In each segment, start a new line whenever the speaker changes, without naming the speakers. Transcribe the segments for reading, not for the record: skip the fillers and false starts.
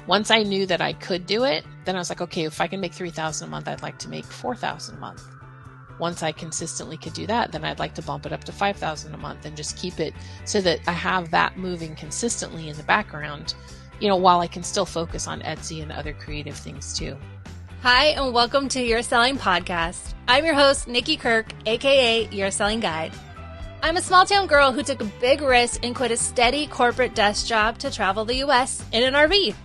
Once I knew that I could do it, then I was like, okay, if I can make $3,000 a month, I'd like to make $4,000 a month. Once I consistently could do that, then I'd like to bump it up to $5,000 a month and just keep it so that I have that moving consistently in the background, while I can still focus on Etsy and other creative things too.
Hi, and welcome to Your Selling Podcast. I'm your host, Nikki Kirk, aka Your Selling Guide. I'm a small town girl who took a big risk and quit a steady corporate desk job to travel the US in an RV.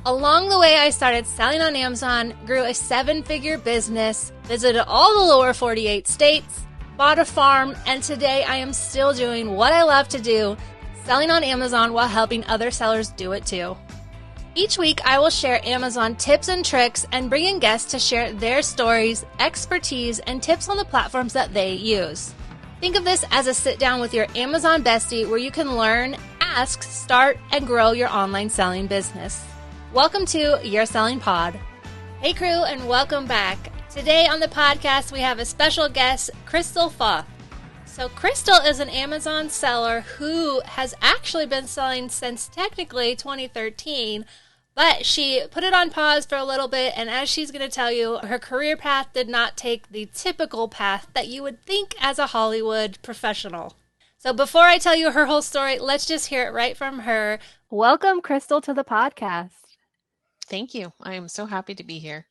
Along the way, I started selling on Amazon, grew a 7-figure business, visited all the lower 48 states, bought a farm, and today I am still doing what I love to do, selling on Amazon while helping other sellers do it too. Each week, I will share Amazon tips and tricks and bring in guests to share their stories, expertise, and tips on the platforms that they use. Think of this as a sit down with your Amazon bestie where you can learn, ask, start, and grow your online selling business. Welcome to Your Selling Pod. Hey crew, and welcome back. Today on the podcast, we have a special guest, Foth. So Crystal is an Amazon seller who has actually been selling since technically 2013, but she put it on pause for a little bit, and as she's going to tell you, her career path did not take the typical path that you would think as a Hollywood professional. So before I tell you her whole story, let's just hear it right from her. Welcome, Crystal, to the podcast.
Thank you. I am so happy to be here.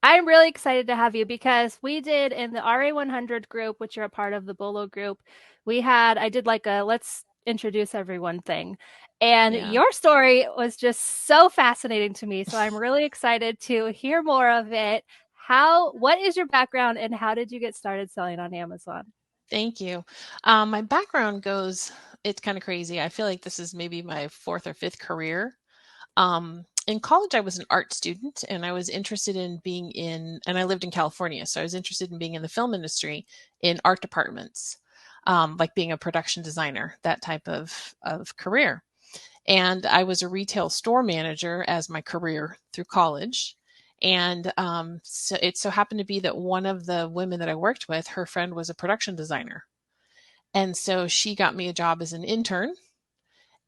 I'm really excited to have you because we did in the RA100 group, which you're a part of the Bolo group, I did like a let's introduce everyone thing. And Your story was just so fascinating to me. So I'm really excited to hear more of it. What is your background and how did you get started selling on Amazon?
Thank you. My background it's kind of crazy. I feel like this is maybe my 4th or 5th career. In college, I was an art student and I was interested in and I lived in California. So I was interested in being in the film industry in art departments, like being a production designer, that type of career. And I was a retail store manager as my career through college. And so it so happened to be that one of the women that I worked with, her friend was a production designer. And so she got me a job as an intern.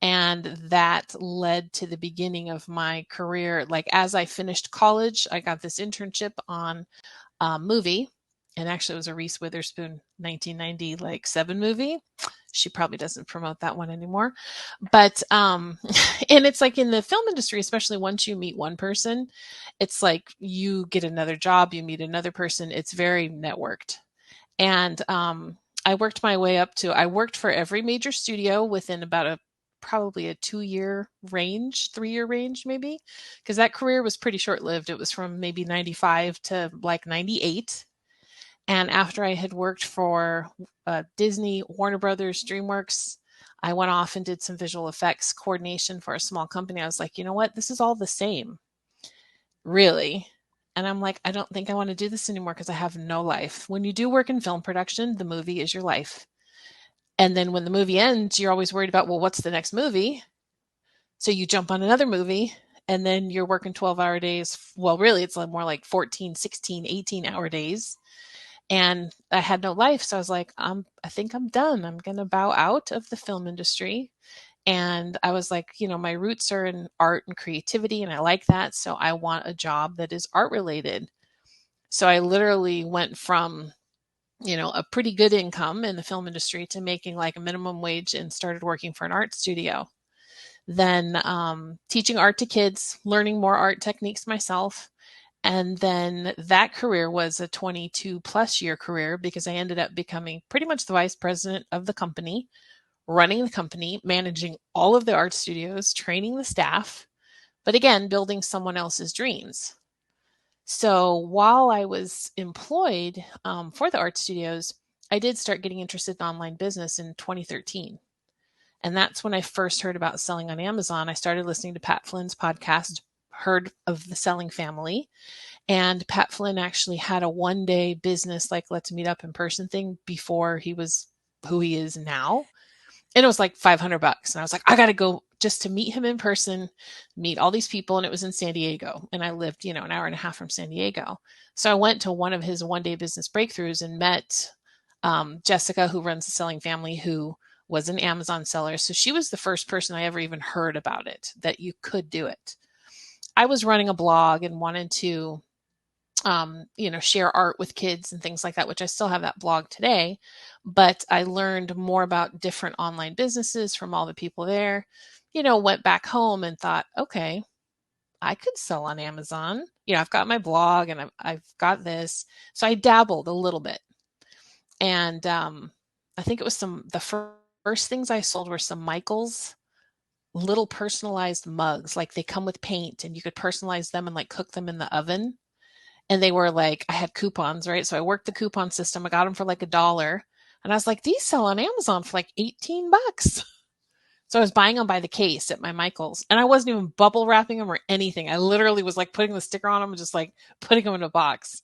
And that led to the beginning of my career. Like as I finished college, I got this internship on a movie. And actually it was a Reese Witherspoon 1997 movie. She probably doesn't promote that one anymore. But, and it's like in the film industry, especially once you meet one person, it's like you get another job, you meet another person. It's very networked. And I worked my way up I worked for every major studio within about probably a 2-year range, 3-year range, maybe, because that career was pretty short-lived. It was from maybe 95 to like 98. And after I had worked for Disney, Warner Brothers, DreamWorks, I went off and did some visual effects coordination for a small company. I was like, you know what? This is all the same, really. And I'm like, I don't think I want to do this anymore because I have no life. When you do work in film production, the movie is your life. And then when the movie ends, you're always worried about, well, what's the next movie? So you jump on another movie and then you're working 12-hour days. Well, really, it's more like 14, 16, 18-hour days. And I had no life. So I was like, I think I'm done. I'm going to bow out of the film industry. And I was like, my roots are in art and creativity, and I like that. So I want a job that is art related. So I literally went from a pretty good income in the film industry to making like a minimum wage and started working for an art studio. Then teaching art to kids, learning more art techniques myself. And then that career was a 22 plus year career because I ended up becoming pretty much the vice president of the company, running the company, managing all of the art studios, training the staff, but again, building someone else's dreams. So while I was employed for the art studios, I did start getting interested in online business in 2013. And that's when I first heard about selling on Amazon. I started listening to Pat Flynn's podcast, heard of the Selling Family. And Pat Flynn actually had a one-day business, like let's meet up in person thing before he was who he is now. And it was like $500. And I was like, I got to go just to meet him in person, meet all these people. And it was in San Diego. And I lived, an hour and a half from San Diego. So I went to one of his one-day business breakthroughs and met Jessica, who runs the Selling Family, who was an Amazon seller. So she was the first person I ever even heard about it, that you could do it. I was running a blog and wanted to, share art with kids and things like that, which I still have that blog today. But I learned more about different online businesses from all the people there, went back home and thought, okay, I could sell on Amazon. I've got my blog and I've got this. So I dabbled a little bit. And I think it was first things I sold were some Michaels little personalized mugs. Like they come with paint and you could personalize them and like cook them in the oven. And they were like, I had coupons, right? So I worked the coupon system. I got them for like $1. And I was like, these sell on Amazon for like 18 bucks. So I was buying them by the case at my Michael's, and I wasn't even bubble wrapping them or anything. I literally was like putting the sticker on them and just like putting them in a box.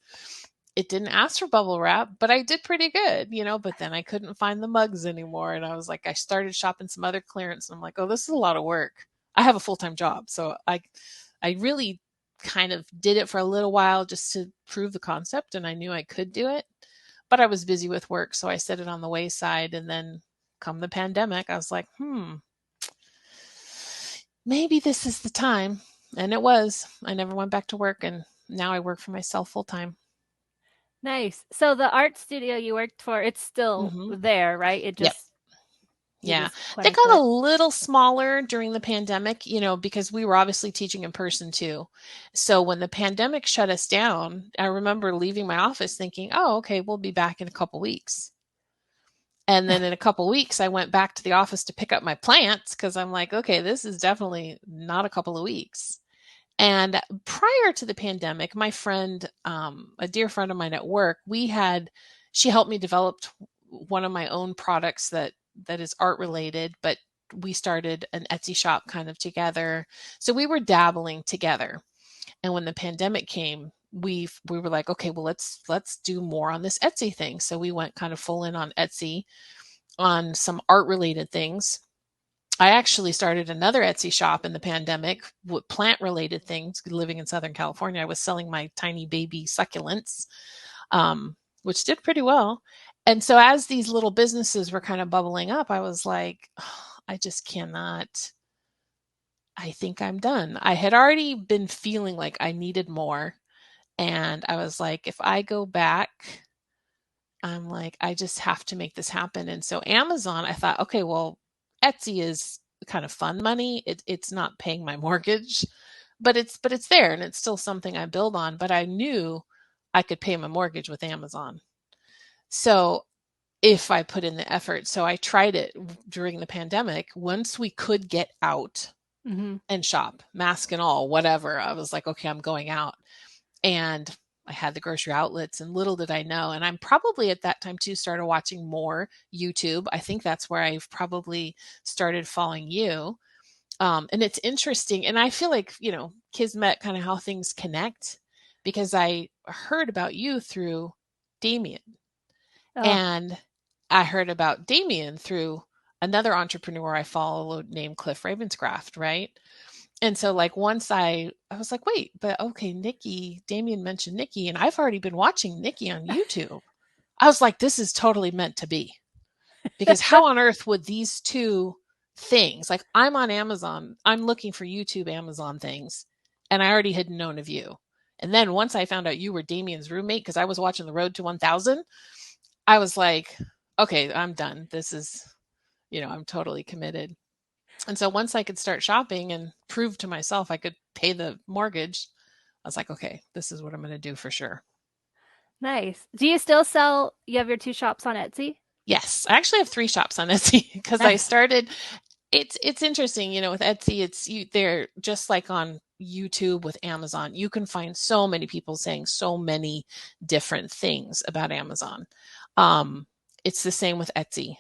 It didn't ask for bubble wrap, but I did pretty good, but then I couldn't find the mugs anymore. And I was like, I started shopping some other clearance and I'm like, oh, this is a lot of work. I have a full-time job. So I really kind of did it for a little while just to prove the concept. And I knew I could do it, but I was busy with work. So I set it on the wayside. And then come the pandemic, I was like, maybe this is the time. And it was. I never went back to work, and now I work for myself full time.
Nice. So the art studio you worked for, it's still
Mm-hmm.
there, right?
Yep.
You
Yeah.
just kind
They
of
got
quit.
a little smaller during the pandemic, because we were obviously teaching in person too. So when the pandemic shut us down, I remember leaving my office thinking, oh, okay, we'll be back in a couple weeks. And then in a couple weeks, I went back to the office to pick up my plants because I'm like, okay, this is definitely not a couple of weeks. And prior to the pandemic, my friend, a dear friend of mine at work, she helped me develop one of my own products that is art related, but we started an Etsy shop kind of together. So we were dabbling together. And when the pandemic came, we were like, okay, well, let's do more on this Etsy thing. So we went kind of full in on Etsy on some art related things. I actually started another Etsy shop in the pandemic with plant related things. Living in Southern California, I was selling my tiny baby succulents, which did pretty well. And so as these little businesses were kind of bubbling up, I was like, oh, I just cannot. I think I'm done. I had already been feeling like I needed more. And I was like, if I go back, I'm like, I just have to make this happen. And so Amazon, I thought, okay, well, Etsy is kind of fun money. It's not paying my mortgage, but it's there and it's still something I build on. But I knew I could pay my mortgage with Amazon. So if I put in the effort, so I tried it during the pandemic. Once we could get out and shop, mask and all, whatever, I was like, okay, I'm going out. And I had the grocery outlets, and little did I know. And I'm probably at that time too started watching more YouTube. I think that's where I've probably started following you. And it's interesting. And I feel like, Kismet, kind of how things connect, because I heard about you through Damien.
Oh,
And I heard about Damien through another entrepreneur I follow named Cliff Ravenscraft, right? And so like once I was like, wait, but okay, Damien mentioned Nikki, and I've already been watching Nikki on YouTube. I was like, this is totally meant to be. Because how on earth would these two things, like I'm on Amazon, I'm looking for YouTube Amazon things, and I already had known of you. And then once I found out you were Damien's roommate, because I was watching The Road to 1000, I was like, okay, I'm done. This is, I'm totally committed. And so once I could start shopping and prove to myself I could pay the mortgage, I was like, okay, this is what I'm going to do for sure.
nice. Do you still sell? You have your two shops on Etsy?
Yes, I actually have 3 shops on Etsy because I
Nice.
started. It's interesting, with Etsy. They're just like on YouTube with Amazon. You can find so many people saying so many different things about Amazon. It's the same with Etsy.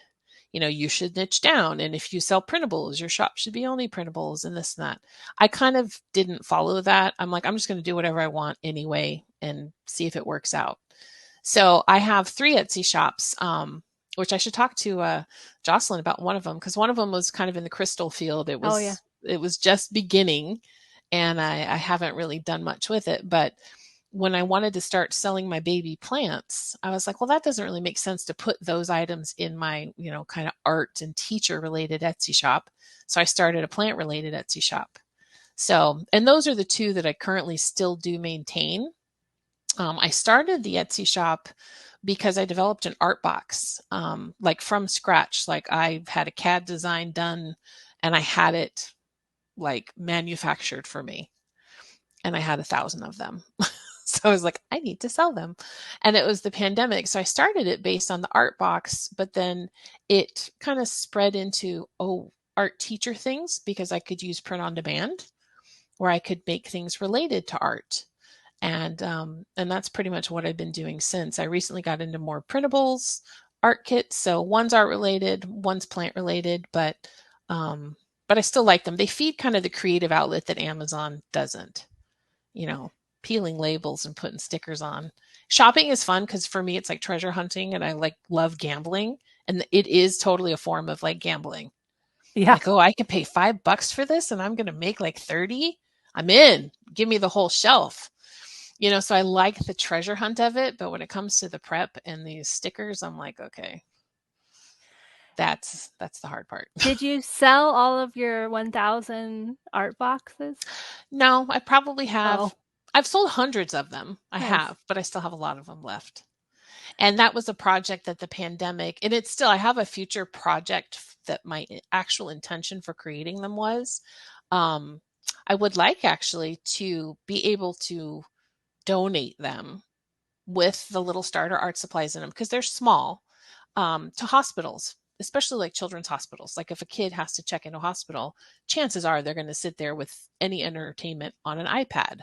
You should niche down. And if you sell printables, your shop should be only printables and this and that. I kind of didn't follow that. I'm like, I'm just going to do whatever I want anyway and see if it works out. So I have 3 Etsy shops, which I should talk to Jocelyn about one of them, because one of them was kind of in the crystal field.
Oh, yeah.
It was just beginning, and I haven't really done much with it. But when I wanted to start selling my baby plants, I was like, well, that doesn't really make sense to put those items in my, kind of art and teacher related Etsy shop. So I started a plant related Etsy shop. So, and those are the two that I currently still do maintain. I started the Etsy shop because I developed an art box, like from scratch. Like I had a CAD design done and I had it like manufactured for me. And I had 1,000 of them. So I was like, I need to sell them. And it was the pandemic. So I started it based on the art box, but then it kind of spread into, art teacher things because I could use print on demand where I could make things related to art. And that's pretty much what I've been doing since. I recently got into more printables, art kits. So one's art related, one's plant related, but I still like them. They feed kind of the creative outlet that Amazon doesn't, you know, peeling labels and putting stickers on. Shopping is fun because for me it's like treasure hunting and I like love gambling. And it is totally a form of like gambling.
Yeah.
Like, oh, I could pay $5 for this and I'm gonna make like 30. I'm in. Give me the whole shelf. So I like the treasure hunt of it, but when it comes to the prep and these stickers, I'm like, okay, that's the hard part.
Did you sell all of your 1,000 art boxes?
No, I probably
Oh,
have. I've sold hundreds of them. I
nice.
have, but I still have a lot of them left. And that was a project that the pandemic, and it's still, I have a future project that my actual intention for creating them was, um, I would like actually to be able to donate them with the little starter art supplies in them because they're small, to hospitals, especially like children's hospitals. Like if a kid has to check into a hospital, chances are they're going to sit there with any entertainment on an iPad.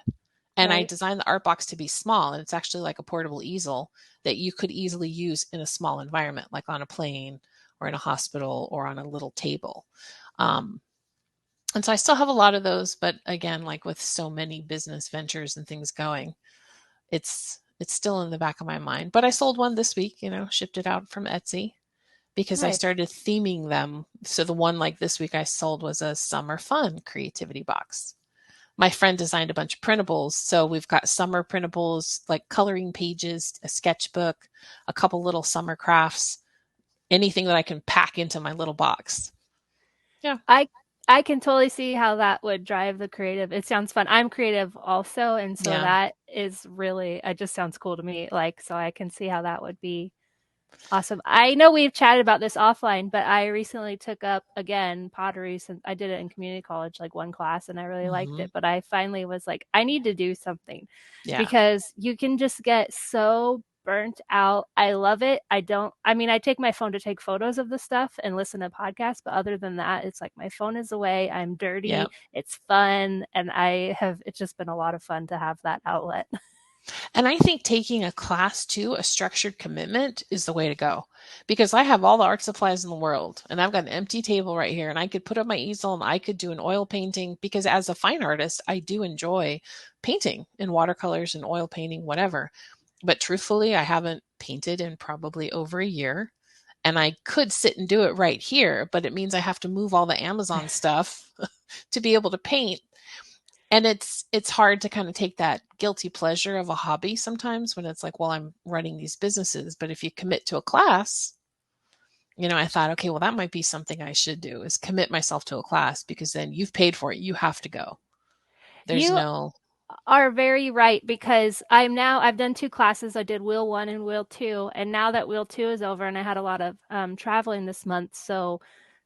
And I
Right.
designed the art box to be small, and it's actually like a portable easel that you could easily use in a small environment, like on a plane or in a hospital or on a little table. Um, and so I still have a lot of those, but again, like with so many business ventures and things going, it's still in the back of my mind. But I sold one this week, shipped it out from Etsy because I
Nice.
started theming them. So the one like this week I sold was a summer fun creativity box. My friend designed a bunch of printables. So we've got summer printables, like coloring pages, a sketchbook, a couple little summer crafts, anything that I can pack into my little box. Yeah.
I I can totally see how that would drive the creative. It sounds fun. I'm creative also, and so
Yeah.
that is really it just sounds cool to me. Like, so I can see how that would be awesome. I know we've chatted about this offline, but I recently took up again pottery since I did it in community college, like one class, and I really liked
Hmm.
it. But I finally was like, I need to do something
Yeah.
because you can just get so burnt out. I love it. I mean, I take my phone to take photos of the stuff and listen to podcasts, but other than that, it's like my phone is away. I'm
Yeah.
dirty. It's fun. And it's just been a lot of fun to have that outlet.
And I think taking a class too, a structured commitment is the way to go because I have all the art supplies in the world and I've got an empty table right here and I could put up my easel and I could do an oil painting because as a fine artist, I do enjoy painting in watercolors and oil painting, whatever. But truthfully, I haven't painted in probably over a year. And I could sit and do it right here, but it means I have to move all the Amazon stuff to be able to paint. And it's hard to kind of take that guilty pleasure of a hobby sometimes when it's like, well, I'm running these businesses. But if you commit to a class, I thought, okay, well, that might be something I should do is commit myself to a class because then you've paid for it. You have to go. There's
You
no,
are very right because I've done two classes. I did wheel one and wheel two, and now that wheel two is over, and I had a lot of traveling this month, so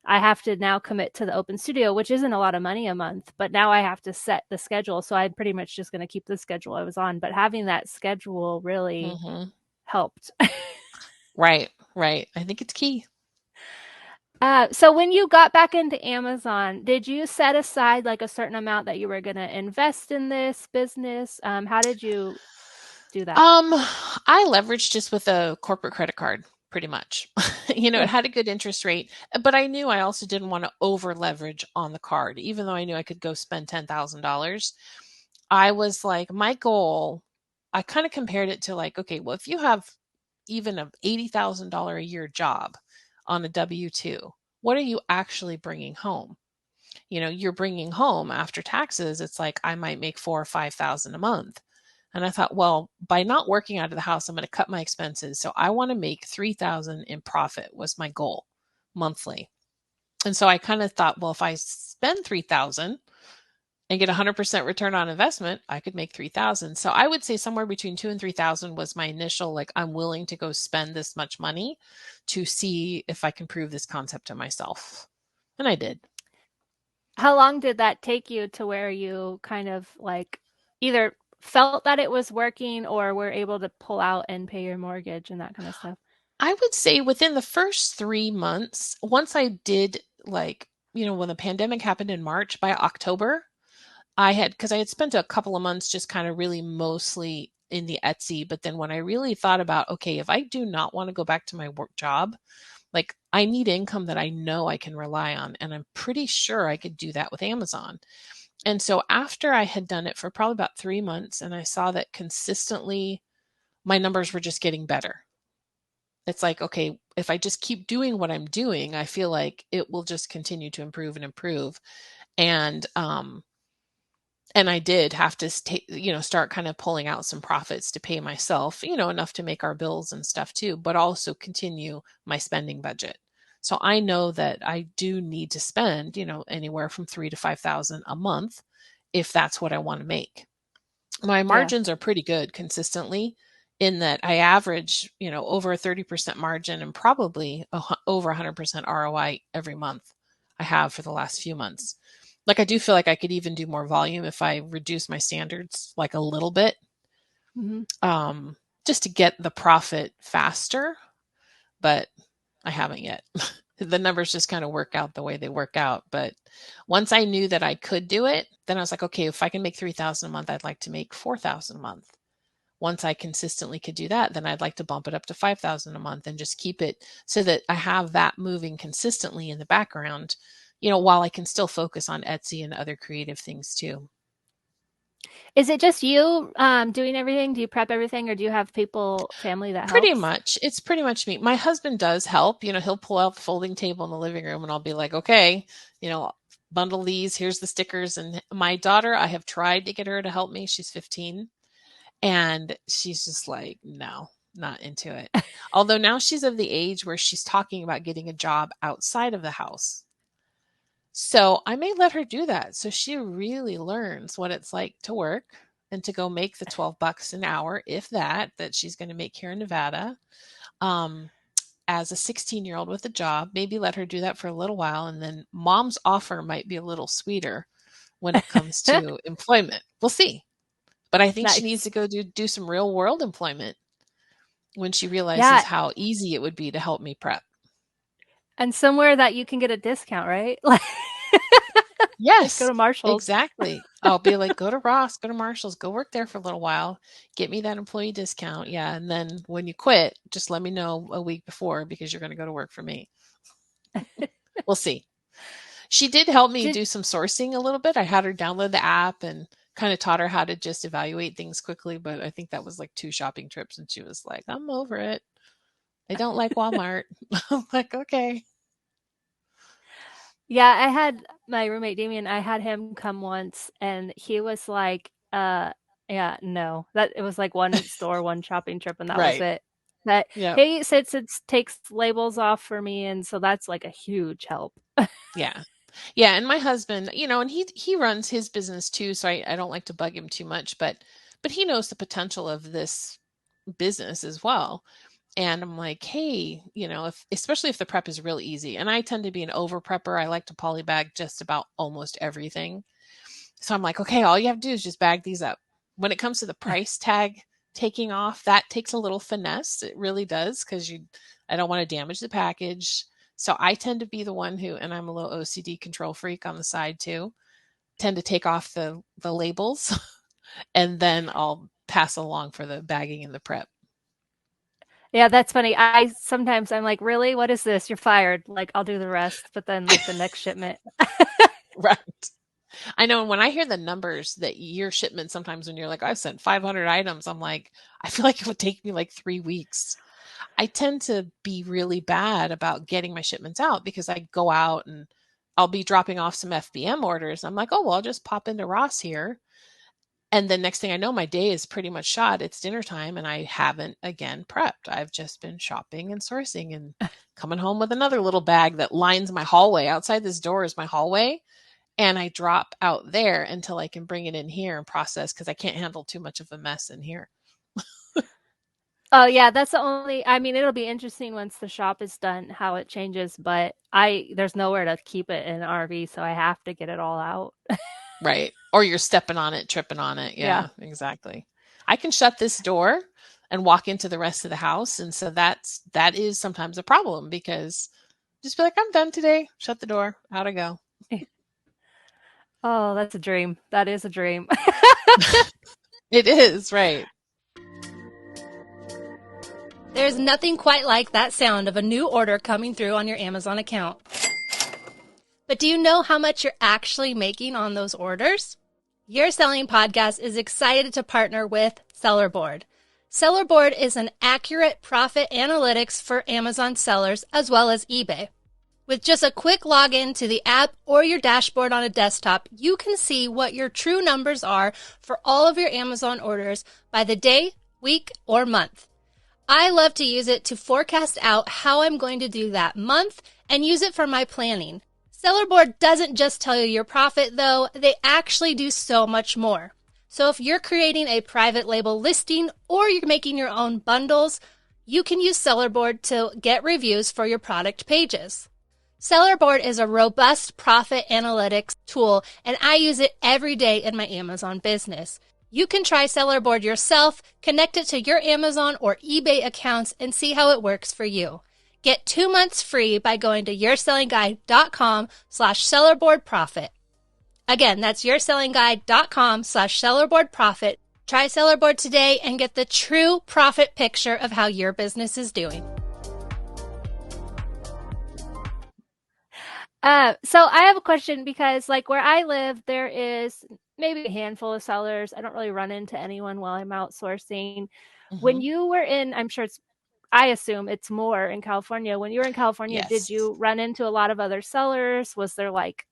I have to now commit to the open studio, which isn't a lot of money a month, but now I have to set the schedule. So I'm pretty much just going to keep the schedule I was on, but having that schedule really
mhm.
helped.
Right, right. I think it's key.
So when you got back into Amazon, did you set aside like a certain amount that you were going to invest in this business? How did you do that?
I leveraged just with a corporate credit card, pretty much. It
Nice.
had a good interest rate, but I knew I also didn't want to over leverage on the card, even though I knew I could go spend $10,000. I was like, my goal, I kind of compared it to like, okay, well, if you have even a $80,000 a year job on a W-2, what are you actually bringing home? You're bringing home after taxes, it's like I might make 4 or 5,000 a month. And I thought, well, by not working out of the house, I'm going to cut my expenses. So I want to make 3,000 in profit was my goal monthly. And so I kind of thought, well, if I spend 3,000, and get 100% return on investment, I could make 3,000. So I would say somewhere between 2 and 3,000 was my initial, like, I'm willing to go spend this much money to see if I can prove this concept to myself. And I did.
How long did that take you to where you kind of like either felt that it was working or were able to pull out and pay your mortgage and that kind of stuff?
I would say within the first 3 months, once I did, like, when the pandemic happened in March, by October, because I had spent a couple of months just kind of really mostly in the Etsy. But then when I really thought about, okay, if I do not want to go back to my work job, like, I need income that I know I can rely on. And I'm pretty sure I could do that with Amazon. And so after I had done it for probably about 3 months and I saw that consistently my numbers were just getting better. It's like, okay, if I just keep doing what I'm doing, I feel like it will just continue to improve and improve. And I did have to start kind of pulling out some profits to pay myself, enough to make our bills and stuff too, but also continue my spending budget. So I know that I do need to spend, anywhere from 3 to 5,000 a month if that's what I want to make. My
Yeah.
margins are pretty good consistently, in that I average, over a 30% margin and probably over 100% ROI every month. I have for the last few months. Like, I do feel like I could even do more volume if I reduce my standards like a little bit,
Hmm.
just to get the profit faster, but I haven't yet. The numbers just kind of work out the way they work out. But once I knew that I could do it, then I was like, okay, if I can make 3,000 a month, I'd like to make 4,000 a month. Once I consistently could do that, then I'd like to bump it up to 5,000 a month and just keep it so that I have that moving consistently in the background, while I can still focus on Etsy and other creative things too.
Is it just you doing everything? Do you prep everything or do you have people, family that
Pretty
helps?
much. It's pretty much me. My husband does help. He'll pull out the folding table in the living room and I'll be like, okay, bundle these. Here's the stickers. And my daughter, I have tried to get her to help me. She's 15. And she's just like, no, not into it. Although now she's of the age where she's talking about getting a job outside of the house. So I may let her do that. So she really learns what it's like to work and to go make the $12 an hour, if that she's going to make here in Nevada. Um, as a 16-year-old with a job, maybe let her do that for a little while. And then mom's offer might be a little sweeter when it comes to employment. We'll see. But I think she needs
Nice.
to go do some real world employment when she realizes
Yeah.
how easy it would be to help me prep.
And somewhere that you can get a discount, right? Like go
Yes,
to Marshall's.
exactly. I'll be like, go to Ross, go to Marshall's, go work there for a little while, get me that employee discount. Yeah. And then when you quit, just let me know a week before because you're going to go to work for me. We'll see. She did help me
Did
do some sourcing a little bit. I had her download the app and kind of taught her how to just evaluate things quickly. But I think that was like 2 shopping trips. And she was like, I'm over it. I don't like Walmart. I'm like, okay.
Yeah, I had my roommate Damien, I had him come once and he was like, yeah, no. That it was like one store, one shopping trip, and that was
Right.
it. But
Yep.
he says it takes labels off for me, and so that's like a huge help.
Yeah. Yeah. And my husband, and he runs his business too. So I don't like to bug him too much, but he knows the potential of this business as well. And I'm like, hey, especially if the prep is real easy. And I tend to be an over prepper. I like to polybag just about almost everything. So I'm like, okay, all you have to do is just bag these up. When it comes to the price tag taking off, that takes a little finesse. It really does, because I don't want to damage the package. So I tend to be the one who, and I'm a little OCD control freak on the side too, tend to take off the labels and then I'll pass along for the bagging and the prep.
Yeah, that's funny. I sometimes I'm like, really? What is this? You're fired. Like, I'll do the rest. But then like the next shipment.
Right. I know. And when I hear the numbers that your shipment, sometimes when you're like, I've sent 500 items, I'm like, I feel like it would take me like 3 weeks. I tend to be really bad about getting my shipments out because I go out and I'll be dropping off some FBM orders. I'm like, oh, well, I'll just pop into Ross here. And the next thing I know, my day is pretty much shot. It's dinner time and I haven't again prepped. I've just been shopping and sourcing and coming home with another little bag that lines my hallway. Outside this door is my hallway. and I drop out there until I can bring it in here and process because I can't handle too much of a mess in here.
Oh yeah, that's the only I mean, it'll be interesting once the shop is done how it changes, but there's nowhere to keep it in an RV, so I have to get it all out.
Right. Or you're stepping on it, tripping on it.
Yeah.
Yeah, exactly. I can shut this door and walk into the rest of the house. And so that is sometimes a problem because just be like, I'm done today. Shut the door. Out I go.
Oh, that's a dream. That is a dream.
It is, right.
There's nothing quite like that sound of a new order coming through on your Amazon account. But do you know how much you're actually making on those orders? Your Selling Podcast is excited to partner with Sellerboard. Sellerboard is an accurate profit analytics for Amazon sellers as well as eBay. With just a quick login to the app or your dashboard on a desktop, you can see what your true numbers are for all of your Amazon orders by the day, week, or month. I love to use it to forecast out how I'm going to do that month and use it for my planning. Sellerboard doesn't just tell you your profit, though. They actually do so much more. So if you're creating a private label listing or you're making your own bundles, you can use Sellerboard to get reviews for your product pages. Sellerboard is a robust profit analytics tool, and I use it every day in my Amazon business. You can try Sellerboard yourself, connect it to your Amazon or eBay accounts, and see how it works for you. Get 2 months free by going to yoursellingguide.com/sellerboardprofit. Again, that's yoursellingguide.com/sellerboardprofit. Try Sellerboard today and get the true profit picture of how your business is doing. So I have a question because like where I live, there is maybe a handful of sellers. I don't really run into anyone while I'm outsourcing. When
Hmm.
you were I assume it's more in California. When you were in California, did
Yes.
you run into a lot of other sellers? Was there like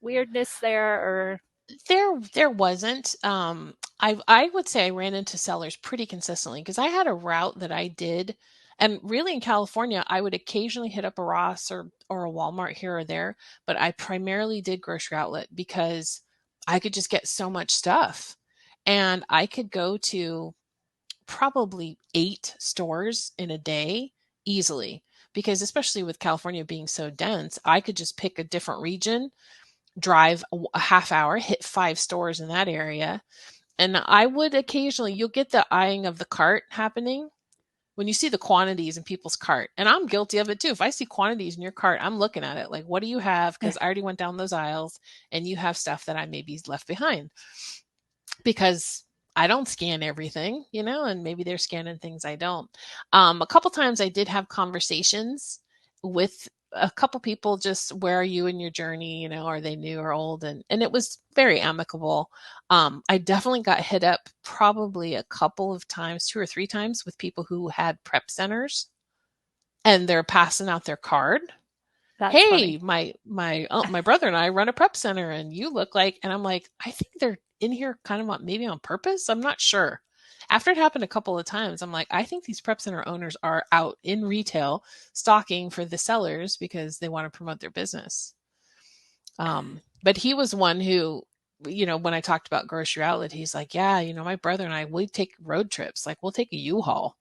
weirdness there or?
There wasn't. I would say I ran into sellers pretty consistently because I had a route that I did, and really in California, I would occasionally hit up a Ross or a Walmart here or there, but I primarily did grocery outlet because I could just get so much stuff, and I could go to probably 8 stores in a day easily because especially with California being so dense, I could just pick a different region, drive a half hour, hit 5 stores in that area. And I would occasionally, you'll get the eyeing of the cart happening when you see the quantities in people's cart. And I'm guilty of it too. If I see quantities in your cart, I'm looking at it like, what do you have? Because I already went down those aisles and you have stuff that I maybe left behind because I don't scan everything, and maybe they're scanning things I don't. A couple times I did have conversations with a couple people, just where are you in your journey? Are they new or old? And it was very amicable. I definitely got hit up probably a couple of times, 2 or 3 times, with people who had prep centers and they're passing out their card.
That's
Hey,
funny.
my brother and I run a prep center, and you look like, and I'm like, I think they're in here kind of maybe on purpose. I'm not sure. After it happened a couple of times, I'm like, I think these prep center owners are out in retail stocking for the sellers because they want to promote their business. But he was one who, when I talked about grocery outlet, he's like, yeah, my brother and I, we take road trips. Like, we'll take a U-Haul,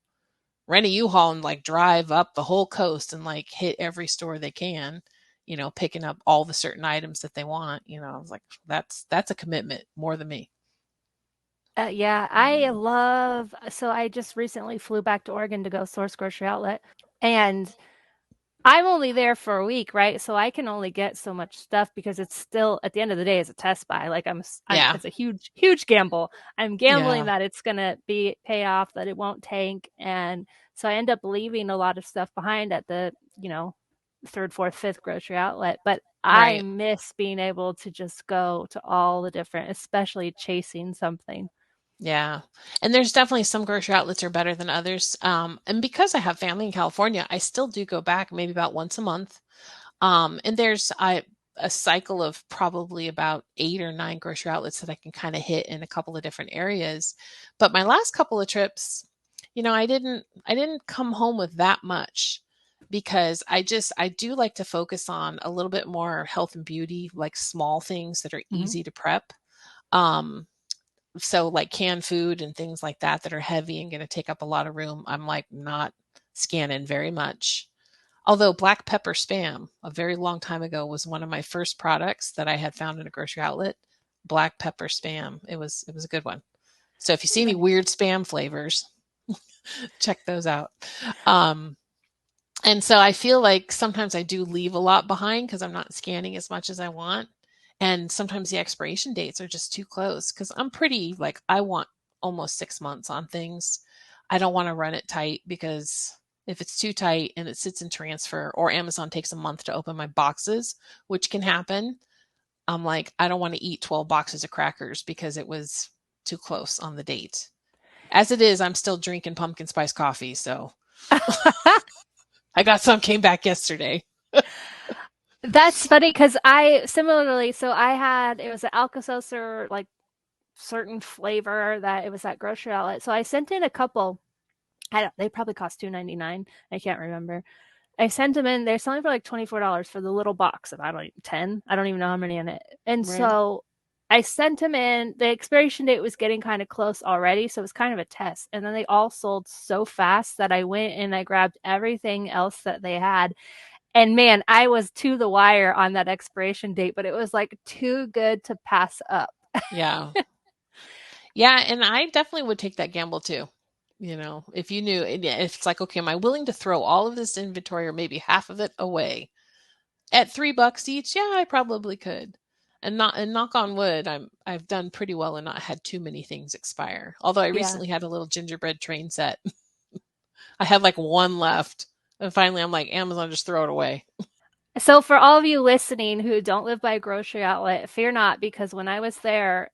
rent a U-Haul and like drive up the whole coast and like hit every store they can, picking up all the certain items that they want. I was like, that's a commitment more than me.
Yeah, so I just recently flew back to Oregon to go source grocery outlet, and I'm only there for a week, right? So I can only get so much stuff because it's still at the end of the day it's a test buy. Like
Yeah.
it's a huge, huge gamble. I'm gambling
Yeah.
that it's gonna be pay off, that it won't tank, and so I end up leaving a lot of stuff behind at the third, fourth, fifth grocery outlet. But I
Right.
miss being able to just go to all the different, especially chasing something.
Yeah. And there's definitely some grocery outlets are better than others. And because I have family in California, I still do go back maybe about once a month. And there's a cycle of probably about 8 or 9 grocery outlets that I can kind of hit in a couple of different areas. But my last couple of trips, I didn't come home with that much because I do like to focus on a little bit more health and beauty, like small things that are
Mm-hmm.
easy to prep. Um, so like canned food and things like that that are heavy and going to take up a lot of room, I'm like not scanning very much. Although black pepper spam, a very long time ago, was one of my first products that I had found in a grocery outlet. Black pepper spam. It was a good one. So if you see any weird spam flavors, check those out. Um, and so I feel like sometimes I do leave a lot behind because I'm not scanning as much as I want. And sometimes the expiration dates are just too close because I'm pretty like I want almost 6 months on things. I don't want to run it tight because if it's too tight and it sits in transfer or Amazon takes a month to open my boxes, which can happen, I'm like, I don't want to eat 12 boxes of crackers because it was too close on the date. As it is, I'm still drinking pumpkin spice coffee. So I got some, came back yesterday.
That's funny because I similarly, so I had, it was an Alka-Seltzer, like certain flavor that it was at grocery outlet. So I sent in a couple. I don't, they probably cost $2.99. I can't remember. I sent them in. They're selling for like $24 for the little box of, I don't even 10. I don't even know how many in it. And
Right.
so I sent them in. The expiration date was getting kind of close already, so it was kind of a test. And then they all sold so fast that I went and I grabbed everything else that they had. And man, I was to the wire on that expiration date, but it was like too good to pass up.
Yeah. Yeah. And I definitely would take that gamble too. You know, if you knew, if it's like, okay, am I willing to throw all of this inventory or maybe half of it away at $3 each? Yeah, I probably could. And knock on wood, I've done pretty well and not had too many things expire. Although I
Yeah.
recently had a little gingerbread train set. I had like one left. And finally I'm like, Amazon, just throw it away.
So for all of you listening who don't live by a grocery outlet, fear not, because when I was there,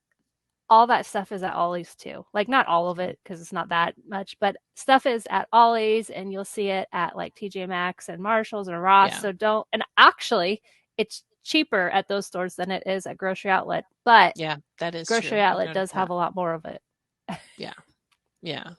all that stuff is at Ollie's too. Like not all of it because it's not that much, but stuff is at Ollie's and you'll see it at like TJ Maxx and Marshalls and Ross.
Yeah.
So don't, and actually it's cheaper at those stores than it is at grocery outlet, but
Yeah, that is true.
grocery
I've
outlet
noticed
does have
that.
a lot more of it.
Yeah. Yeah.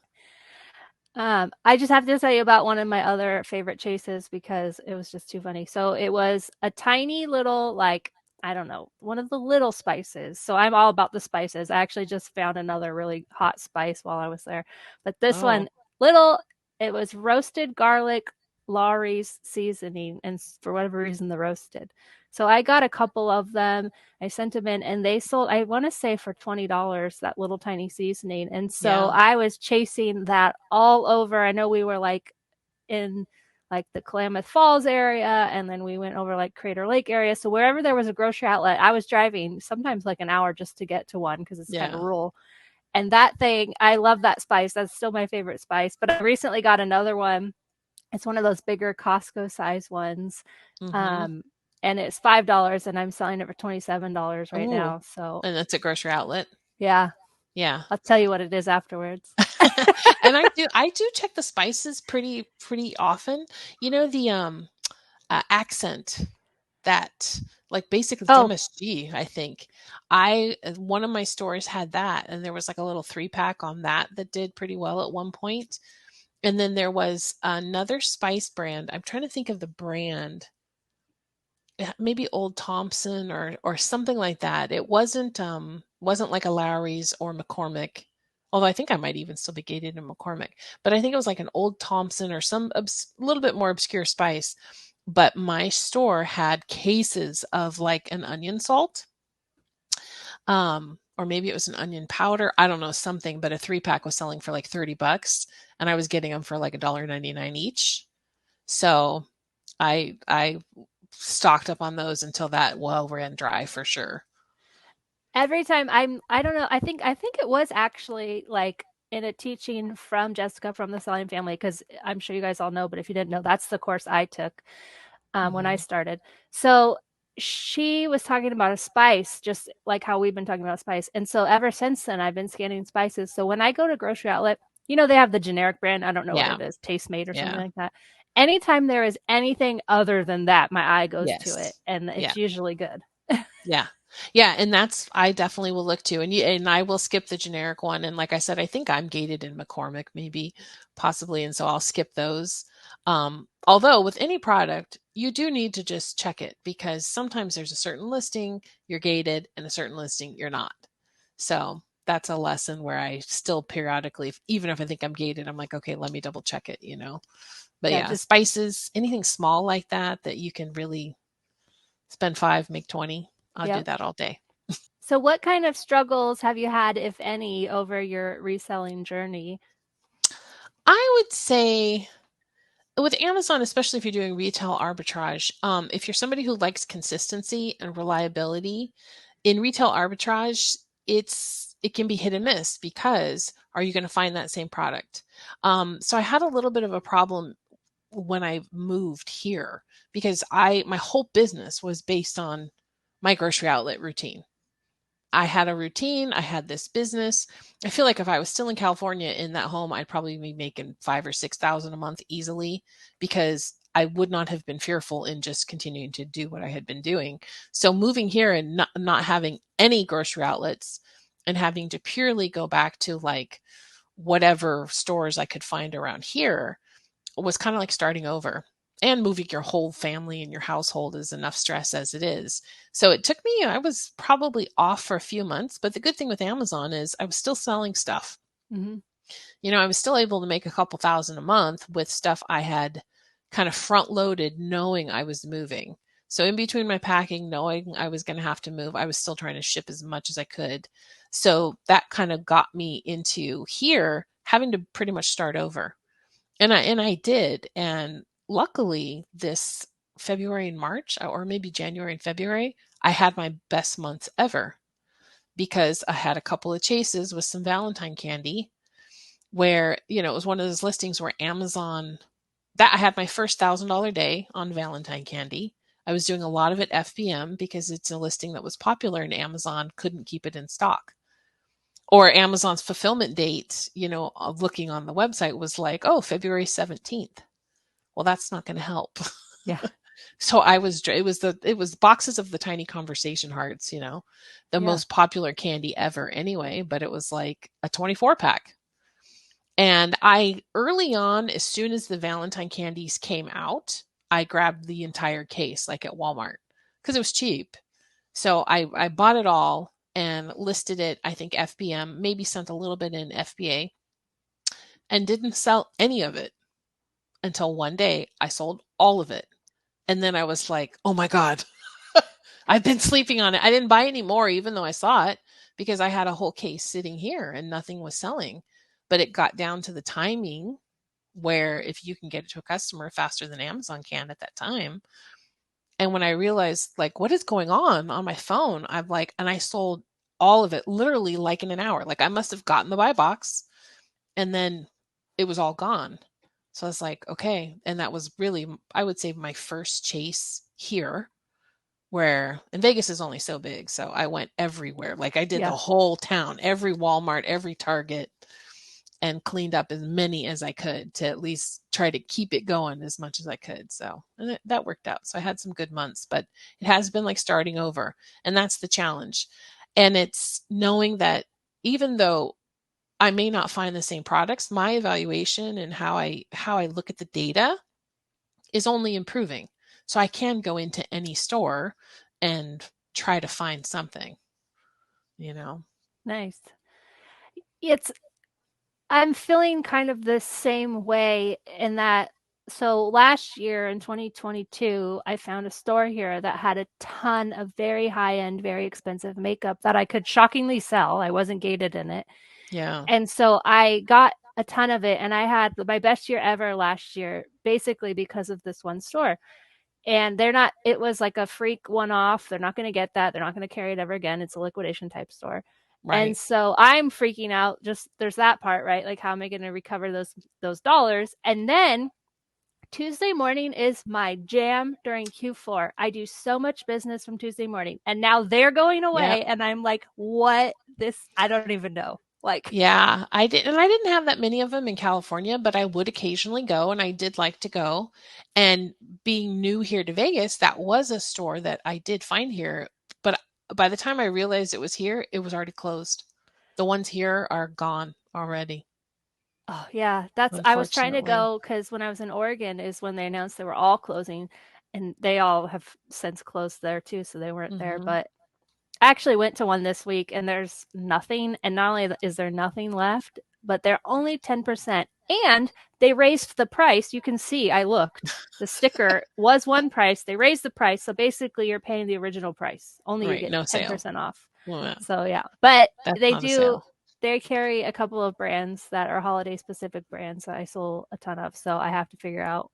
I just have to tell you about one of my other favorite chases because it was just too funny. So it was a tiny little, like, I don't know, one of the little spices. So I'm all about the spices. I actually just found another really hot spice while I was there. But this
Oh.
one, little, it was roasted garlic Lawry's seasoning. And for whatever reason, the roasted. So I got a couple of them. I sent them in and they sold, I want to say for $20, that little tiny seasoning. And so
Yeah.
I was chasing that all over. I know we were like in like the Klamath Falls area and then we went over like Crater Lake area. So wherever there was a grocery outlet, I was driving sometimes like an hour just to get to one because it's kind of
Yeah.
rural. And that thing, I love that spice. That's still my favorite spice. But I recently got another one. It's one of those bigger Costco size ones.
Mm-hmm.
Um, and it's $5 and I'm selling it for $27 right
Ooh.
now. So
And that's a grocery outlet.
yeah,
Yeah.
I'll tell you what it is afterwards.
And I do check the spices pretty often. You know the accent that like basically it's
Oh,
MSG, I think. I one of my stores had that and there was like a little 3-pack on that that did pretty well at one point. And then there was another spice brand. I'm trying to think of the brand. Maybe Old Thompson or something like that. It wasn't like a Lowry's or McCormick. Although I think I might even still be gated in McCormick. But I think it was like an Old Thompson or some little bit more obscure spice. But my store had cases of like an onion salt. Or maybe it was an onion powder. I don't know, something, but a 3-pack was selling for like $30 and I was getting them for like $1.99 each. So I stocked up on those until that well ran dry for sure.
every time I don't know, I think it was actually like in a teaching from Jessica from the Selling Family, because I'm sure you guys all know, but if you didn't know, that's the course I took when I
Hmm.
started. So she was talking about a spice, just like how we've been talking about spice. And so ever since then, I've been scanning spices. So when I go to grocery outlet, they have the generic brand. I don't know what
Yeah.
it is, Tastemade or something
Yeah.
like that. Anytime there is anything other than that, my eye goes to it,
Yes.
and
Yeah.
it's usually good.
Yeah. Yeah, and that's I definitely will look to, and I will skip the generic one. And like I said, I think I'm gated in McCormick, maybe, possibly, and so I'll skip those. Although with any product, you do need to just check it because sometimes there's a certain listing you're gated and a certain listing you're not. So that's a lesson where I still periodically, even if I think I'm gated, I'm like, okay, let me double check it. But
Yeah,
yeah,
just
spices, anything small like that you can really spend five, make 20. I'll do
yep.
that all day.
So what kind of struggles have you had, if any, over your reselling journey?
I would say with Amazon, especially if you're doing retail arbitrage, if you're somebody who likes consistency and reliability, in retail arbitrage, it can be hit and miss because are you going to find that same product? So I had a little bit of a problem when I moved here because my whole business was based on my grocery outlet routine. I had a routine. I had this business. I feel like if I was still in California in that home, I'd probably be making 5 or 6 thousand a month easily because I would not have been fearful in just continuing to do what I had been doing. So moving here and not having any grocery outlets and having to purely go back to like whatever stores I could find around here was kind of like starting over. And moving your whole family and your household is enough stress as it is. So it took me, I was probably off for a few months, but the good thing with Amazon is I was still selling stuff.
Mm-hmm.
I was still able to make a couple thousand a month with stuff I had kind of front loaded knowing I was moving. So in between my packing, knowing I was going to have to move, I was still trying to ship as much as I could. So that kind of got me into here having to pretty much start over. And I did. And luckily this February and March, or maybe January and February, I had my best months ever because I had a couple of chases with some Valentine candy where, it was one of those listings where Amazon that I had my first $1,000 day on Valentine candy. I was doing a lot of it FBM because it's a listing that was popular and Amazon couldn't keep it in stock. Or Amazon's fulfillment date, looking on the website was like, oh, February 17th. Well, that's not going to help.
Yeah.
So it was boxes of the tiny conversation hearts, the
Yeah.
most popular candy ever anyway, but it was like a 24 pack. And I early on, as soon as the Valentine candies came out, I grabbed the entire case like at Walmart because it was cheap. So I bought it all and listed it, I think FBM, maybe sent a little bit in FBA and didn't sell any of it until one day I sold all of it. And then I was like, oh my God, I've been sleeping on it. I didn't buy any more, even though I saw it, because I had a whole case sitting here and nothing was selling. But it got down to the timing where if you can get it to a customer faster than Amazon can at that time. And when I realized like what is going on my phone, I'm like, and I sold all of it literally like in an hour. Like I must have gotten the buy box and then it was all gone. So I was like, okay. And that was really, I would say, my first chase here, and Vegas is only so big. So I went everywhere. Like I did the
Yeah.
whole town, every Walmart, every Target, and cleaned up as many as I could to at least try to keep it going as much as I could. So, and that worked out. So I had some good months, but it has been like starting over. And that's the challenge. And it's knowing that even though I may not find the same products, my evaluation and how I look at the data is only improving. So I can go into any store and try to find something, you know.
Nice. It's I'm feeling kind of the same way in that. So last year in 2022, I found a store here that had a ton of very high end, very expensive makeup that I could shockingly sell. I wasn't gated in it.
Yeah.
And so I got a ton of it, and I had my best year ever last year, basically because of this one store. And it was like a freak one off. They're not going to get that. They're not going to carry it ever again. It's a liquidation type store. And
Right.
so I'm freaking out. Just there's that part, right? Like, how am I going to recover those dollars? And then Tuesday morning is my jam during Q4. I do so much business from Tuesday morning, and now they're going
Yep.
away, and I'm like, what? I don't even know. Like,
Yeah, I didn't have that many of them in California, but I would occasionally go and I did like to go. And being new here to Vegas, that was a store that I did find here, but by the time I realized it was here, it was already closed. The ones here are gone already,
Oh, yeah. I was trying to
unfortunately.
go because when I was in Oregon is when they announced they were all closing, and they all have since closed there too, so they weren't there.
Hmm.
But I actually went to one this week and there's nothing. And not only is there nothing left, but they're only 10%. And they raised the price. You can see, I looked. The sticker was one price. They raised the price. So basically, you're paying the original price. Only you
Right,
get
no sale.
10% off.
Well, yeah,
So, yeah. But
that's
they
not a
do,
sale.
they carry a couple of brands that are holiday specific brands that I sold a ton of. So I have to figure out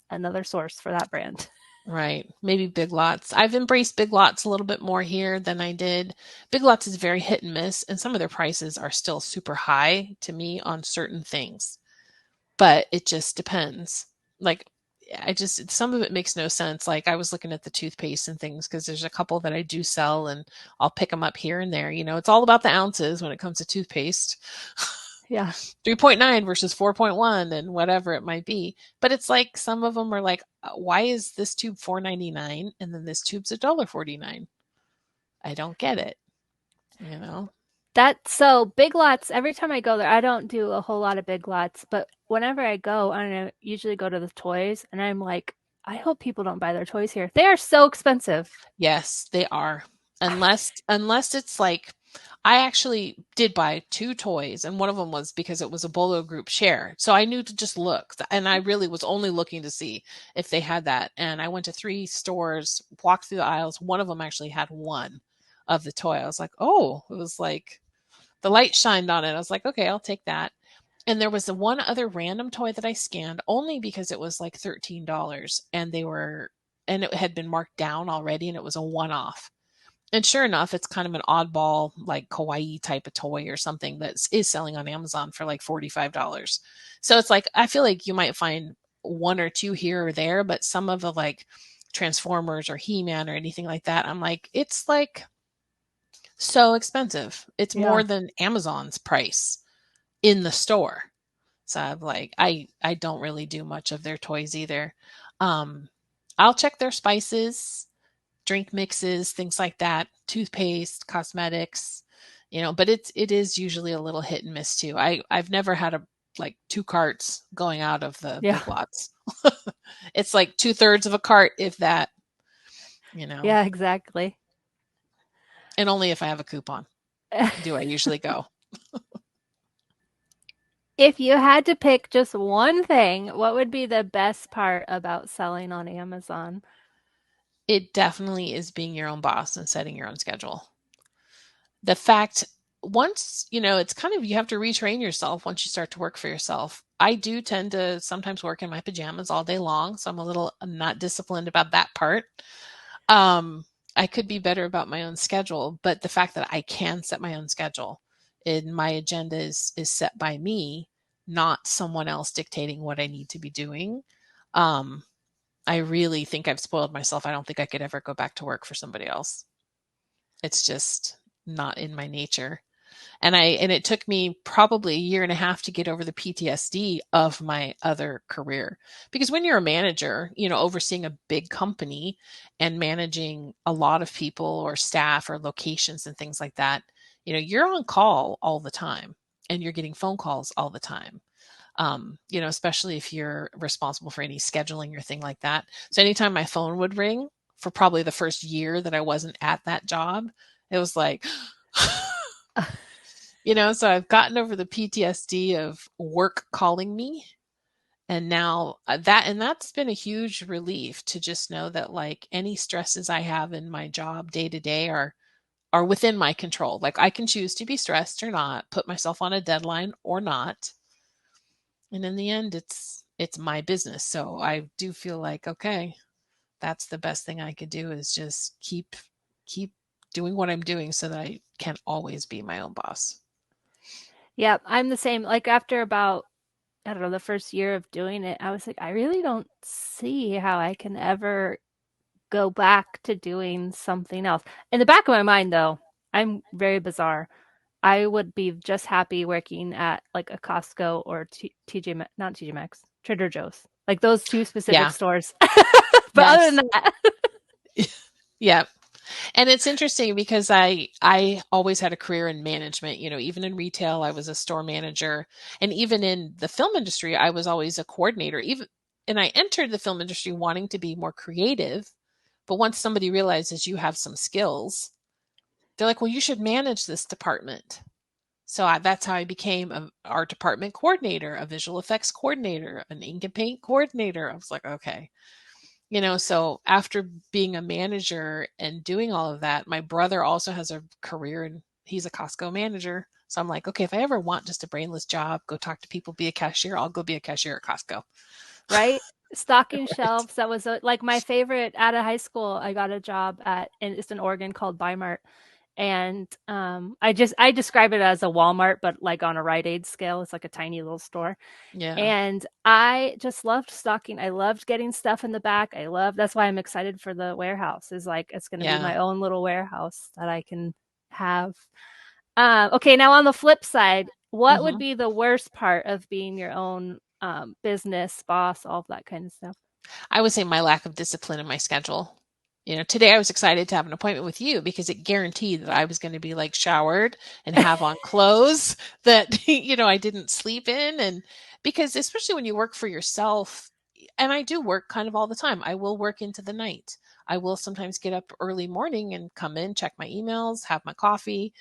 another source for that brand.
Right. Maybe Big Lots. I've embraced Big Lots a little bit more here than I did. Big Lots is very hit and miss, and some of their prices are still super high to me on certain things. But it just depends. Like, I just, some of it makes no sense. Like, I was looking at the toothpaste and things because there's a couple that I do sell and I'll pick them up here and there. It's all about the ounces when it comes to toothpaste.
Yeah.
3.9 versus 4.1 and whatever it might be. But it's like some of them are like, why is this tube 4.99 and then this tube's $1.49? I don't get it, you know?
That's so Big Lots. Every time I go there, I don't do a whole lot of Big Lots, but whenever I go, I don't know, usually go to the toys, and I'm like, I hope people don't buy their toys here. They are so expensive.
Yes, they are. Unless it's like I actually did buy two toys, and one of them was because it was a Bolo group share. So I knew to just look, and I really was only looking to see if they had that. And I went to three stores, walked through the aisles. One of them actually had one of the toy. I was like, oh, it was like the light shined on it. I was like, okay, I'll take that. And there was the one other random toy that I scanned only because it was like $13 and it had been marked down already and it was a one off. And sure enough, it's kind of an oddball, like kawaii type of toy or something that is selling on Amazon for like $45. So it's like, I feel like you might find one or two here or there, but some of the like Transformers or He Man or anything like that, I'm like, it's like so expensive. It's more
Yeah.
than Amazon's price in the store. So I'm like, I don't really do much of their toys either. Um, I'll check their spices, drink mixes, things like that, toothpaste, cosmetics, but it is usually a little hit and miss too. I've never had a like two carts going out of the
Yeah.
Big Lots. It's like two-thirds of a cart, if that, you know,
Yeah, exactly.
and only if I have a coupon do I usually go.
If you had to pick just one thing, what would be the best part about selling on Amazon?
It definitely is being your own boss and setting your own schedule. The fact once, it's kind of you have to retrain yourself once you start to work for yourself. I do tend to sometimes work in my pajamas all day long, so I'm a little not disciplined about that part. Um, I could be better about my own schedule, but the fact that I can set my own schedule and my agenda is set by me, not someone else dictating what I need to be doing. Um, I really think I've spoiled myself. I don't think I could ever go back to work for somebody else. It's just not in my nature. And it took me probably a year and a half to get over the PTSD of my other career. Because when you're a manager, overseeing a big company and managing a lot of people or staff or locations and things like that, you're on call all the time and you're getting phone calls all the time. Especially if you're responsible for any scheduling or thing like that. So anytime my phone would ring for probably the first year that I wasn't at that job, it was like, so I've gotten over the PTSD of work calling me. And now that's been a huge relief to just know that like any stresses I have in my job day to day are within my control. Like I can choose to be stressed or not, put myself on a deadline or not. And in the end, it's my business. So I do feel like, okay, that's the best thing I could do is just keep doing what I'm doing so that I can always be my own boss.
Yeah, I'm the same. Like after about, I don't know, the first year of doing it, I was like, I really don't see how I can ever go back to doing something else. In the back of my mind, though, I'm very bizarre. I would be just happy working at like a Costco or TJ, not TJ Maxx, Trader Joe's, like those two specific
Yeah.
stores. But other
Yes.
than that,
Yeah. And it's interesting because I always had a career in management, even in retail, I was a store manager, and even in the film industry, I was always a coordinator. Even and I entered the film industry wanting to be more creative, but once somebody realizes you have some skills, they're like, "Well, you should manage this department." So that's how I became a art department coordinator, a visual effects coordinator, an ink and paint coordinator. I was like, okay. So after being a manager and doing all of that, my brother also has a career and he's a Costco manager. So I'm like, okay, if I ever want just a brainless job, go talk to people, be a cashier, I'll go be a cashier at Costco.
Right? Stocking
Right.
shelves. That was like my favorite out of high school. I got a job at, and it's in Oregon called Bimart. And I describe it as a Walmart, but like on a Rite Aid scale. It's like a tiny little store.
Yeah.
And I just loved stocking. I loved getting stuff in the back. That's why I'm excited for the warehouse. Is like it's going to be
Yeah.
my own little warehouse that I can have. Okay, now on the flip side, what would
hmm
be the worst part of being your own business boss, all of that kind of stuff?
I would say my lack of discipline in my schedule. Today I was excited to have an appointment with you because it guaranteed that I was going to be like showered and have on clothes that, I didn't sleep in. And because especially when you work for yourself, and I do work kind of all the time, I will work into the night. I will sometimes get up early morning and come in, check my emails, have my coffee,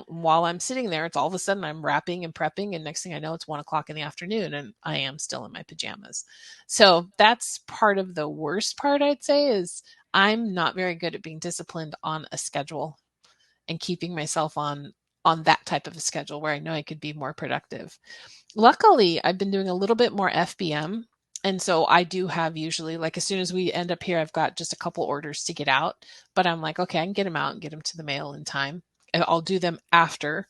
while I'm sitting there, it's all of a sudden I'm wrapping and prepping, and next thing I know, it's 1 o'clock in the afternoon, and I am still in my pajamas. So that's part of the worst part, I'd say, is I'm not very good at being disciplined on a schedule and keeping myself on that type of a schedule where I know I could be more productive. Luckily, I've been doing a little bit more FBM. And so I do have usually, like, as soon as we end up here, I've got just a couple orders to get out. But I'm like, okay, I can get them out and get them to the mail in time. And I'll do them after,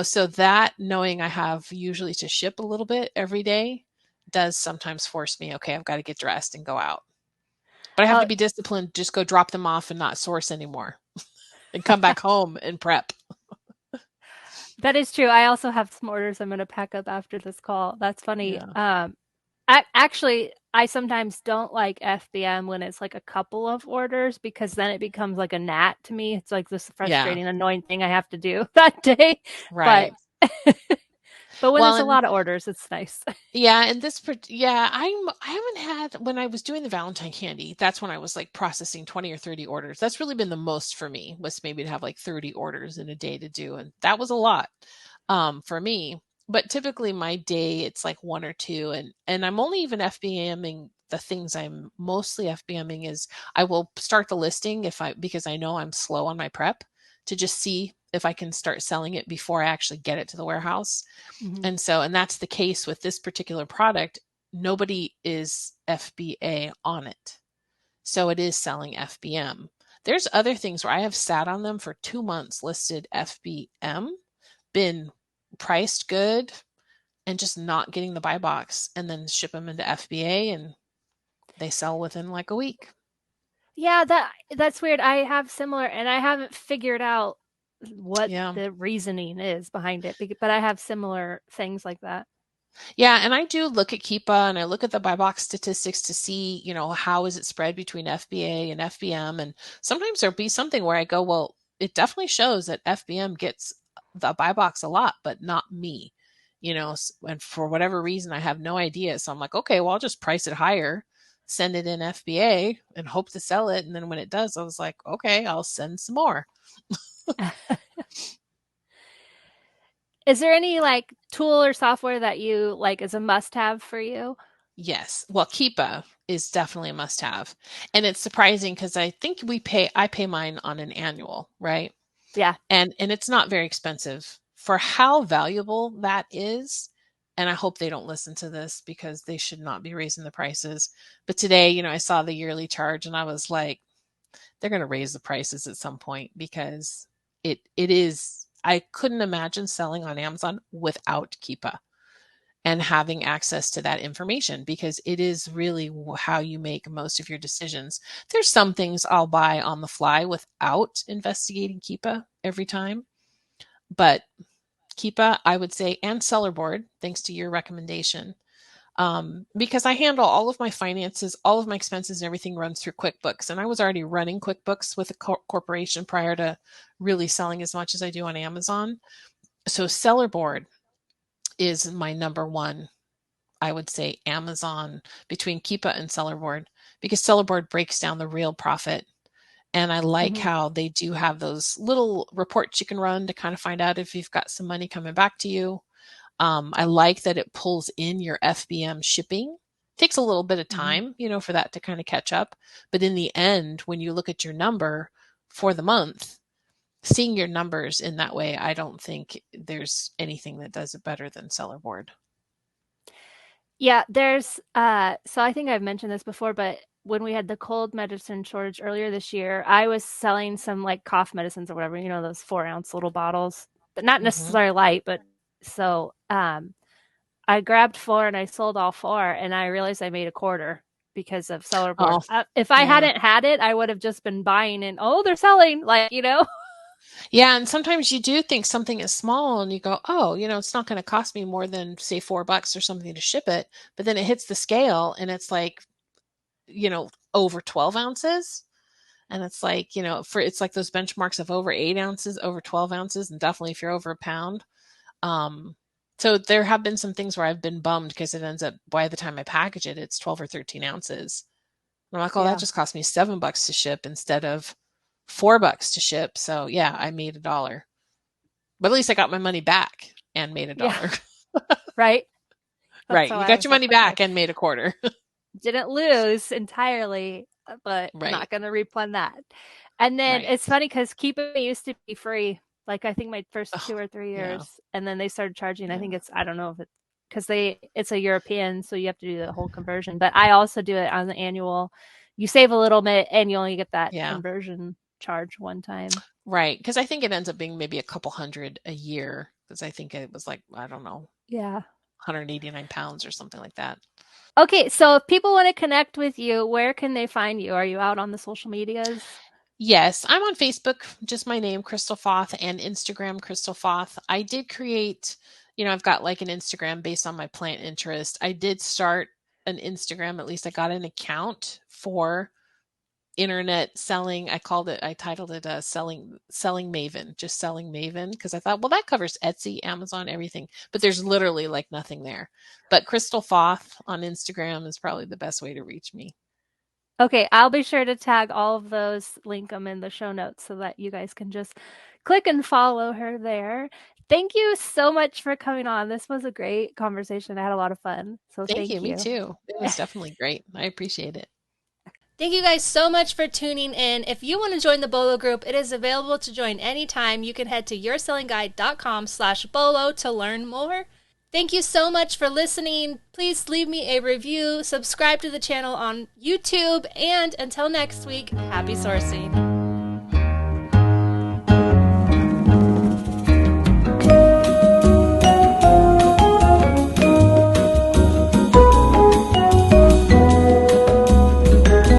so that knowing I have usually to ship a little bit every day does sometimes force me, okay, I've got to get dressed and go out. But I have to
Oh,
be disciplined, just go drop them off and not source anymore and come back home and prep.
that is true. I also have some orders I'm going to pack up after this call. That's funny.
Yeah.
Actually, I sometimes don't like FBM when it's like a couple of orders because then it becomes like a gnat to me. It's like this
Yeah.
frustrating, annoying thing I have to do that day. But
Right.
but when
Well,
there's a
and
lot of orders, it's nice.
yeah, and yeah, I haven't had when I was doing the Valentine candy, that's when I was like processing 20 or 30 orders. That's really been the most for me, was maybe to have like 30 orders in a day to do. And that was a lot for me. But typically my day it's like one or two, and I'm only even FBMing the things I'm mostly FBMing is I will start the listing if I because I know I'm slow on my prep to just see if I can start selling it before I actually get it to the warehouse.
Mhm.
And that's the case with this particular product. Nobody is FBA on it. So it is selling FBM. There's other things where I have sat on them for 2 months listed FBM, been priced good, and just not getting the buy box and then ship them into FBA and they sell within like a week.
Yeah, that's weird. I have similar, and I haven't figured out what
Yeah.
the reasoning is behind it, but I have similar things like that.
Yeah, and I do look at Keepa and I look at the buy box statistics to see, how is it spread between FBA and FBM. And sometimes there'll be something where I go, well, it definitely shows that FBM gets the buy box a lot, but not me, and for whatever reason, I have no idea. So I'm like, okay, well, I'll just price it higher, send it in FBA and hope to sell it. And then when it does, I was like, okay, I'll send some more.
Is there any like tool or software that you like as a must-have for you?
Yes. Well, Keepa is definitely a must have. And it's surprising because I think I pay mine on an annual, right?
Yeah.
And it's not very expensive for how valuable that is. And I hope they don't listen to this because they should not be raising the prices. But today, I saw the yearly charge and I was like, they're going to raise the prices at some point because it is I couldn't imagine selling on Amazon without Keepa and having access to that information because it is really how you make most of your decisions. There's some things I'll buy on the fly without investigating Keepa every time, but Keepa, I would say, and Sellerboard, thanks to your recommendation, because I handle all of my finances, all of my expenses, and everything runs through QuickBooks. And I was already running QuickBooks with a corporation prior to really selling as much as I do on Amazon. So Seller Board is my number one, I would say, Amazon between Keepa and Seller Board, because Seller Board breaks down the real profit. And I like
Mhm.
how they do have those little reports you can run to kind of find out if you've got some money coming back to you. I like that it pulls in your FBM shipping. Takes a little bit of
Mhm.
time, for that to kind of catch up. But in the end, when you look at your number for the month, seeing your numbers in that way, I don't think there's anything that does it better than Seller Board.
Yeah, there's so I think I've mentioned this before, but when we had the cold medicine shortage earlier this year, I was selling some like cough medicines or whatever, those 4-ounce little bottles, but not
Hmm.
necessarily light, but so I grabbed four and I sold all four and I realized I made a quarter because of seller board.
Oh,
If I
yeah.
hadn't had it, I would have just been buying and oh, they're selling like.
Yeah, and sometimes you do think something is small and you go, oh, it's not going to cost me more than say $4 or something to ship it. But then it hits the scale and it's like, over 12 ounces. And it's like, it's like those benchmarks of over 8 ounces, over 12 ounces, and definitely if you're over a pound. Um, so there have been some things where I've been bummed because it ends up, by the time I package it, it's 12 or 13 ounces. And I'm like, oh, that
Yeah.
just cost me $7 to ship instead of $4 to ship. So yeah, I made $1. But at least I got my money back and made a
Yeah.
dollar.
Right. That's
Right.
how
You
I
got
was
your
like,
money
okay,
back and made a quarter.
didn't lose entirely, but
Right.
not going to refund that. And then
Right.
it's funny because Keep It used to be free. Like I think my first
Oh,
2 or 3 years,
yeah.
and then they started charging. I think
Yeah.
I don't know if it's because it's a European, so you have to do the whole conversion. But I also do it on the annual. You save a little bit, and you only get that
Yeah.
conversion charge one time.
Right. Because I think it ends up being maybe a couple hundred a year. Because I think it was like, I don't know,
Yeah.
189 pounds or something like that.
Okay, so if people want to connect with you, where can they find you? Are you out on the social medias?
Yes, I'm on Facebook, just my name, Crystal Foth, and Instagram, Crystal Foth. I did create, I've got like an Instagram based on my plant interest. I did start an Instagram, at least I got an account for internet selling. I titled it selling Maven, just selling Maven, because I thought, well, that covers Etsy, Amazon, everything. But there's literally like nothing there. But Crystal Foth on Instagram is probably the best way to reach me.
Okay, I'll be sure to tag all of those, link them in the show notes so that you guys can just click and follow her there. Thank you so much for coming on. This was a great conversation. I had a lot of fun. So
Thank you.
thank
Me
you.
too. It was definitely great. I appreciate it.
Thank you guys so much for tuning in. If you want to join the Bolo group, it is available to join anytime. You can head to yoursellingguide.com/bolo to learn more. Thank you so much for listening. Please leave me a review, subscribe to the channel on YouTube, and until next week, happy sourcing.